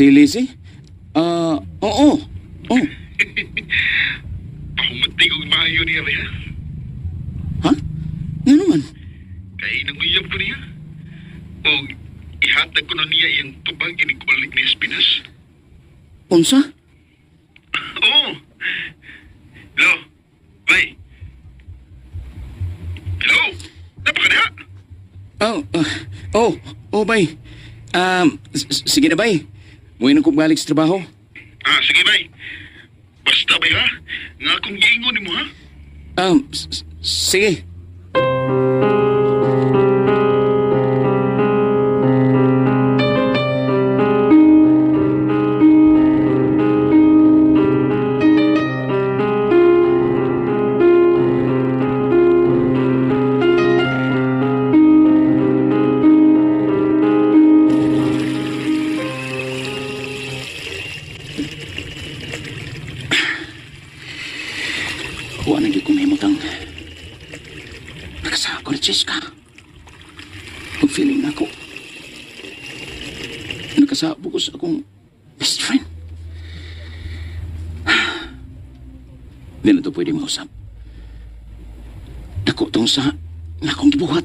Si Lizzie? Oo. Oh. Pahumatay kong maayo niya, ha? Ha? Nga naman? Kaya nanguyab ko niya. O ihatag ko na niya yung tubag inikulik ni Espinas. Unsa? Oo. Hello? Bay? Hello? Napaka na? Bay. Sige na, bay. Muwi na kong balik sa trabaho. Sige, bay. Basta, bay, ha? Nga akong giingon mo, ha? Sige. Huwag na di ko may mutang. Nakasama ko na Jessica. Mag-feeling na ako. Nakasama ko sa akong best friend. Hindi na ito pwede mausap. Dako itong sa akong gibuhat.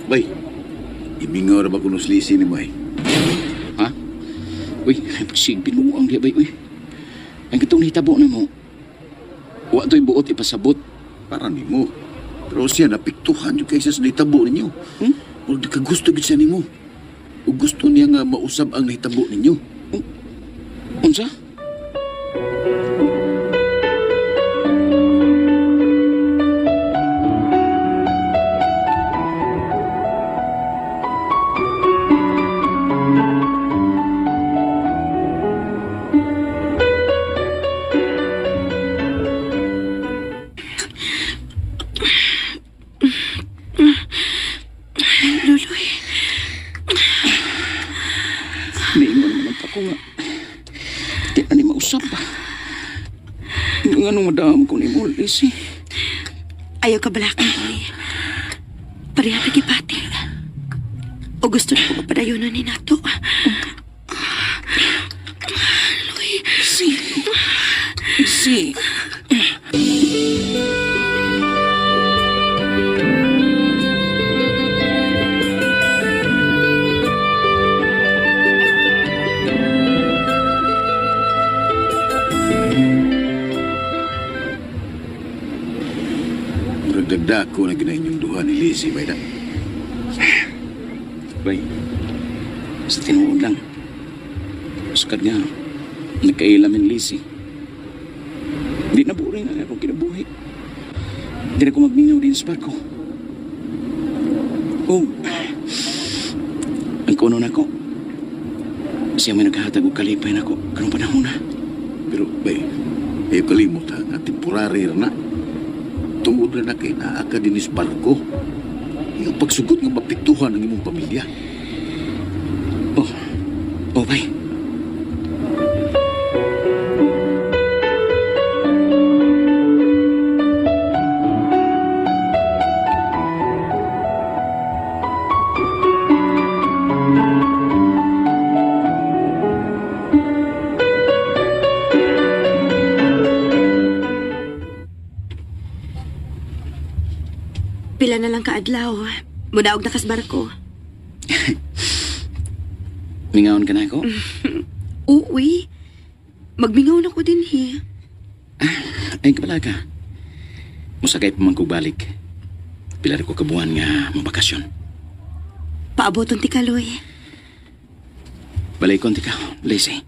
Bay, imingaw ra ba kuno slisi ni Bay? Ha? Uy, pagsig binuang di ba, uy. Ang katong nahitabo na mo. Huwag ito'y buot ipasabot. Para nimo. Pero siya napiktuhan yung kaysa sa nahitabo ninyo. O di ka gusto gid siya nimo. O gusto niya nga mausab ang nahitabo ninyo. Unsa? Luloy. Niingon naman ako nga. Di na ni mausap pa. Nga nung madam ko ni mo, Lizzie. Ayaw ka balakan, Luloy. Pareha nagipati. O gusto na ko mapadayonan ni Nato. Luloy. Lizzie. Nagdagda ko na ginahin yung duha ni Lizzie, Bay na. Bay, sa tinuod lang. Sukad nga, nagkailamin Lizzie. Di na buring na akong kinabuhi. Di na ko magmingaw din sa barko. Oh, ang kuno na ko. Siya may naghahatag o kalipay na ko. Karong panahon na. Pero, Bay, ayaw kalimot ha, nga temporary na. Tungod na kay naaka din is barko. Yung pagsugot nga mapiktuhan ng imong pamilya. Bay. Pila na lang kaadlaw. Mudaog na kas barko. Mingawon ka na ako? Uwi. Magmingaw na ko din, he. Ay, kabala ka. Musakay pa man ko balik. Pila ko kabuhan nga mabakasyon. Paaboton ti Kaloy. Balay konti ka, Lizzie.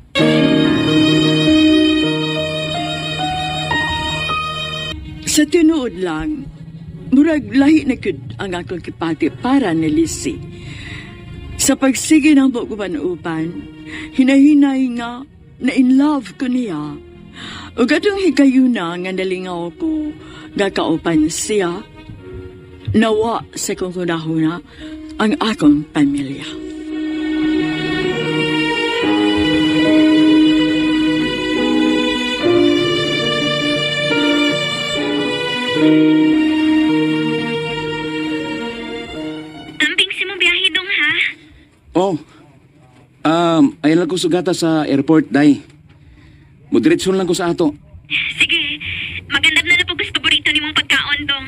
Sa tinuod lang, murag lahi na kyud ang akong kipati para ni Lizzie. Sa pagsige ng bukuban upan, hinahinay nga na in love ko niya. Ug atong higayuna nga nalingaw ko gakaupan siya, nawa sa kong kunahuna ang akong pamilya. Amping si mo biyahe dong ha? Oh, ayan lang ko sugata sa airport, day. Mudiretson lang ko sa ato. Sige, magandang na na po gusto paborito ni mong pagkaon dong.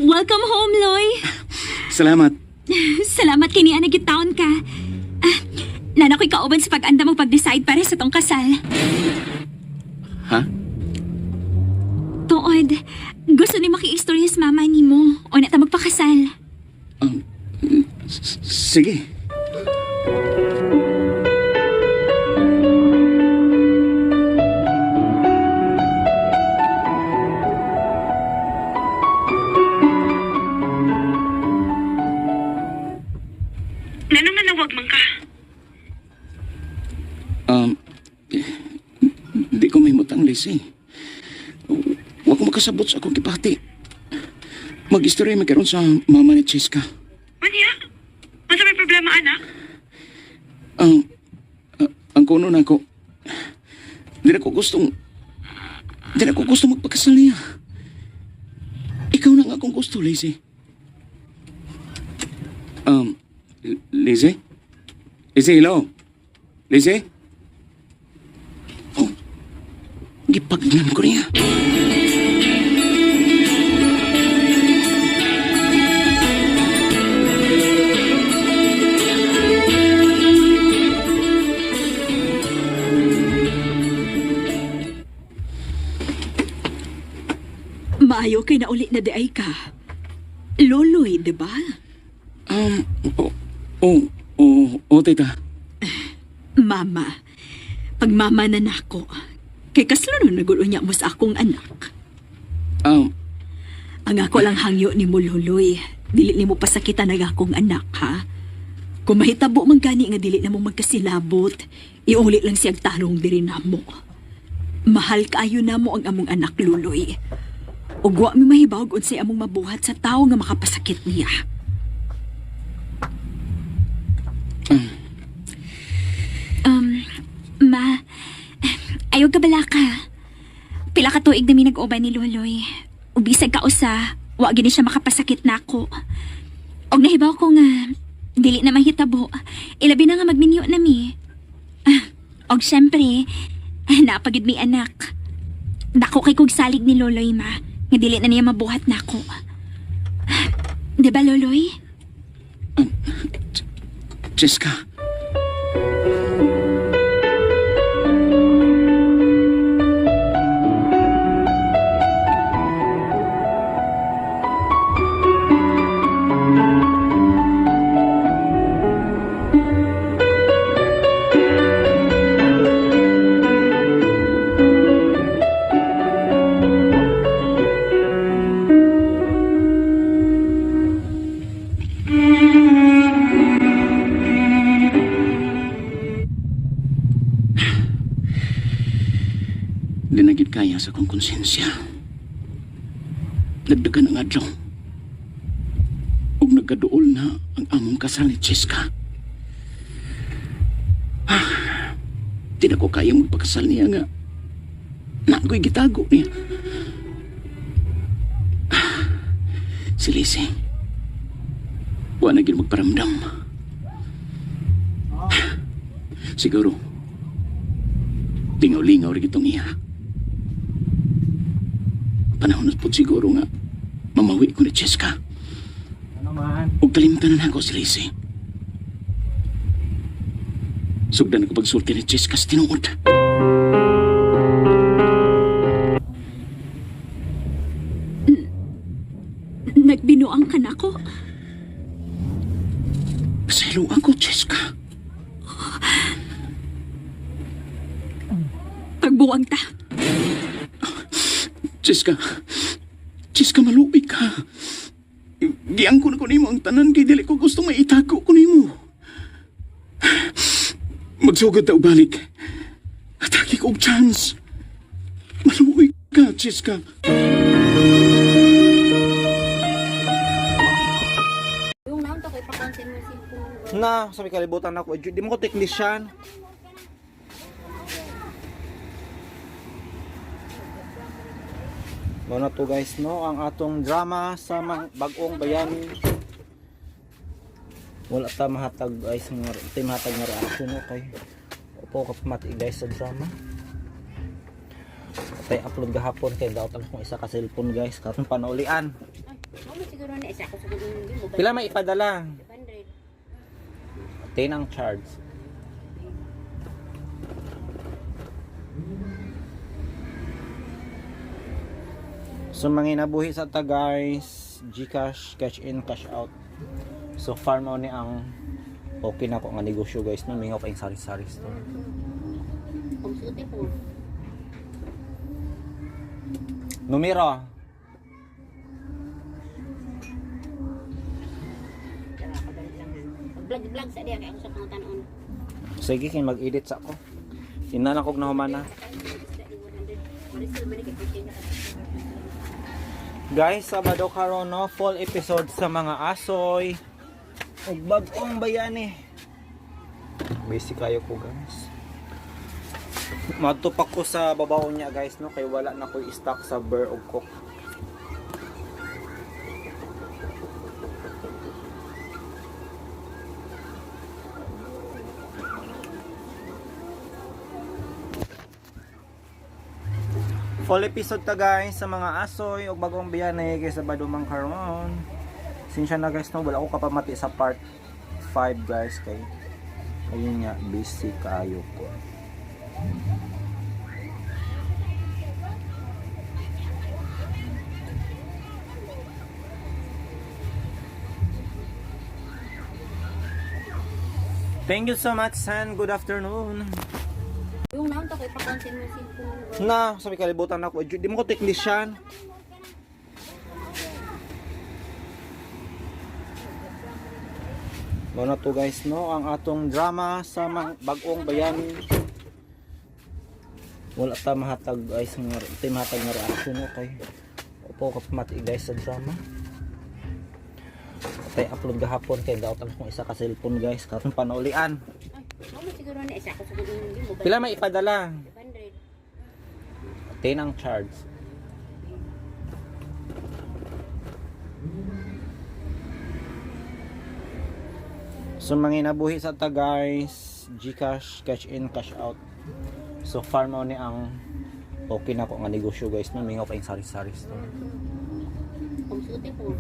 Welcome home, Loy. Salamat. Salamat kini ana gitaon ka. Nana ko'y kauban sa pag-anda mo pag-decide para sa tong kasal. Ha? Tuod, gusto ni maki-istorya sa mama ni mo o na ta magpakasal. Sige. Nanong nanawag man ka? Di ko may mutang, Lizzie. Huwag ko makasabot sa akong kipati. Mag-istorya magkaroon sa mama ni Cheska. Manya? Masa may problema, anak? Ang kuno na ko, di na ko gustong magpakasal niya. Ikaw na nga akong gusto, Lizzie. Lizzie? Lizzie, hello? Lizzie? Oh, gipagnan ko niya. Maayo kay na uli na di ay ka. Loloy, di ba? Tita. Mama, pag mama na nako, kay kaslo nun nagulo niya mo sa akong anak. Ang ako lang hangyo ni mo, Loloy. Dili ni mo pasakitan na akong anak, ha? Kung mahitabo man gani nga dili na mo magkasilabot, iulit lang siyang tarong diri na mo. Mahal kaayo na mo ang among anak, Loloy. Ug wa mi mahibawag unsay among mabuhat sa tao nga makapasakit niya. Ma, ayaw ka bala ka. Pila ka tuig na mi nag-uban ni Loloy. Ubisag ka usa, wa gini siya makapasakit nako. Og nahibaw ko nga, dili na mahitabo. Ilabi na nga magminyo na mi. Og syempre, napagid mi anak. Dako kay kog salig ni Loloy, ma. Nga dili na niya mabuhat nako. Diba, Loloy? Cheska. Di na gid kaya sa kong konsensya. Nagdagan ang adlaw. Ug nagkaduol na ang among kasal ni Cheska. Di na ko kaya magpakasal niya nga. Nako'y gitago niya. Si Lizzie. Wa na gid magparamdam. Siguro, lingaw-lingaw rin itong iya. Panahon na po siguro nga mamawi ko ni Cheska. Huwag kalimtan na ako si Lizzie. Sugdan ako pagsulti ni Cheska sa tinuod. Nagbinuang ka na ko. Pasaylo ako, Cheska. Pagbuhat Buang ta. Chiska, maluwi ka. Giyang ko na ko nimo ang tanan kay dili ko gusto maitago ko nimo. Magsugod ta og balik. Atake ko og chance. Maluwi ka, Chiska. Na, sabi kalibutan ako. Di mo ko technician. Muna to guys, no? Ang atong drama sa bagong bayani. Wala ta mahatag guys, ito mahatag nga reaction, okay? Upo ka pamati guys sa drama. Tay upload gahapon kay daot lang kung isa ka cellphone guys, katong panaulian. Pila may ipadala? 10 ang charge. So manginabuhi sa ta guys, GCash, cash in, cash out. So far mo ni ang okay na ko nga negosyo guys, no mingaw pa yung sari-sari store. Numero. Vlog sa diya kaya ako sa pangutanon. Sige kay mag-edit sa ako. Inanak og na humana. Guys, Sabado karon no, full episode sa mga asoy. Ug bag-ong bayani. Busy kayo ko guys. Matupak ko sa babaw niya guys no, kay wala na koy stock sa bear ug cook. Full episode ta guys sa mga asoy ug bagong biyane kay Sabado man karon. Sinsya na guys no, wala ko kapamati sa part 5 guys kay ayun nga busy kayo ko. Thank you so much and good afternoon. Yung naon to kay pa-content mo cellphone. Na, sabi kalibutan ako. Di mo ko technician. Muna to guys, no? Ang atong drama sa bagong bayani. Wala ta mahatag guys, ito mahatag nga reaction, okay? Upo ka pamati guys sa drama. Tay upload gahapon kay daot lang kung isa ka cellphone guys, katong panaulian. Siguro na isa ko sa mo. Pila may ipadala? 100. 10 ang charge. So manginabuhi sa ta guys, GCash, cash in, cash out. So far mo ni ang okay na ko nga negosyo guys, no mingaw pa yung sari-sari store. Pagsuti po.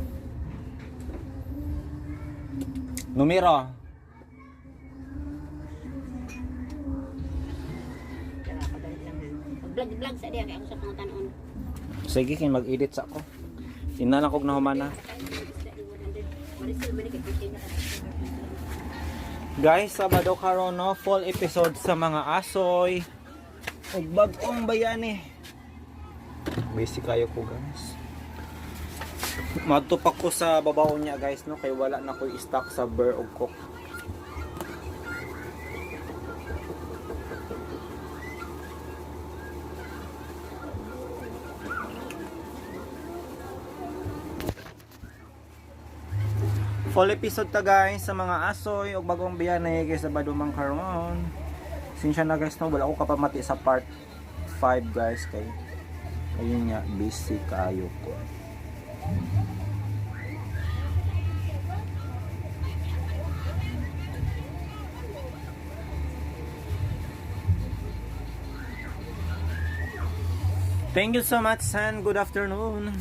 Numero. Vlog sa diya kaya ako sa pangutanon. Sige kay mag-edit sa ako. Inanak og na humana. Guys, Sabado karon no, full episode sa mga asoy ug bag-ong bayani. Busy kayo ko guys. Matupak ko sa babaw niya guys no, kay wala na koy stock sa bear ug cook. Full episode ta guys sa mga asoy ug bagong biyane kay Sabado man karon. Sinsya na guys no, wala ko kapamati sa part 5 guys kay ayun nga busy kayo ko. Thank you so much and good afternoon.